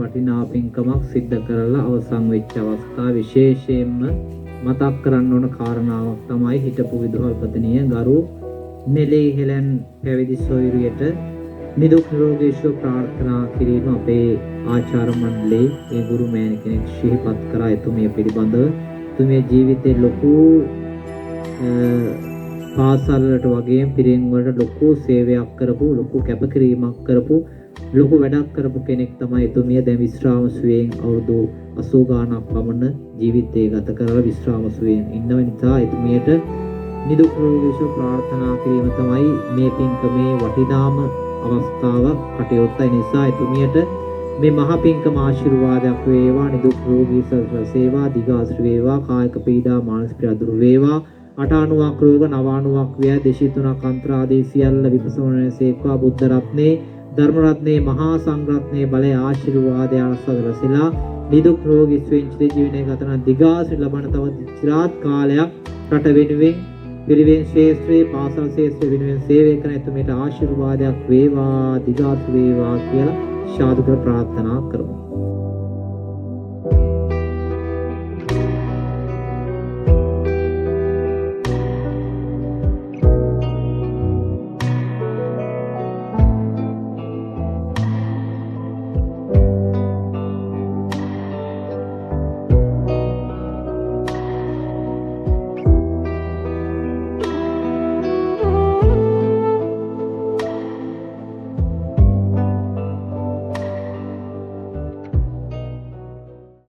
වටිනා පින්කමක් සිද්ධ කරලා අවසන් වෙච්ච අවස්ථාව විශේෂයෙන්ම මතක් කරන්න ඕන කාරණාවක් තමයි හිටපු විදුහල්පතිනිය ගරු නෙලේ හෙලන් පැවිදි සොයුරියට නිදුක් නිරෝගී සුව ප්‍රාර්ථනා කිරීම අපේ ආචාර්ය මණ්ඩලයේ ඒ ගුරු මෑණි කෙනෙක් සිහිපත් කරා එතුමිය පිළිබඳව එතුමිය ජීවිතේ ලොකු පාසල් වලට වගේ පිරිවෙන් වලට ලොකු සේවයක් කරපු ලොකු කැපකිරීමක් කරපු ලොකු වැඩක් කරපු කෙනෙක් තමයි එතුමිය. දැන් විශ්‍රාම සුවයෙන් අවුරුදු 80 ගාණක් පමණ ජීවිතය ගත කරලා විශ්‍රාම සුවයෙන් ඉන්නව නිසා එතුමියට නිදුක් නිරෝගී සුව ප්‍රාර්ථනා කිරීම තමයි මේ පින්කමේ වටිනාම අවස්ථාවක් කටයුත්ත. ඒ නිසා එතුමියට මේ මහ පින්කම ආශිර්වාදයක් වේවා. නිදුක් නිරෝගී සුව සේවා දිගාසු වේවා. කායික පීඩා මානසික පීඩා දුරු වේවා. 89ක් රෝග 93ක් ව්‍යාධි 203ක් අන්තරාදී සියල්ල විපසමනයේ සේක්වා. බුද්ධ රත්නේ ධර්ම රත්නේ මහා සංඝ රත්නේ බලය ආශිර්වාදය අනුසදරසලා නිදුක් නිරෝගී සුවයෙන් ජීවනය ගතන දිගාසු ලබන තව චිරාත් කාලයක් රට වෙනුවෙන් පිරිවෙන් ශේත්‍රයේ පාසල් ශේත්‍ර වෙනුවෙන් සේවය කරන එතුමියට ආශිර්වාදයක් වේවා දිගාසු වේවා කියලා සාදු කර ප්‍රාර්ථනා කරමු.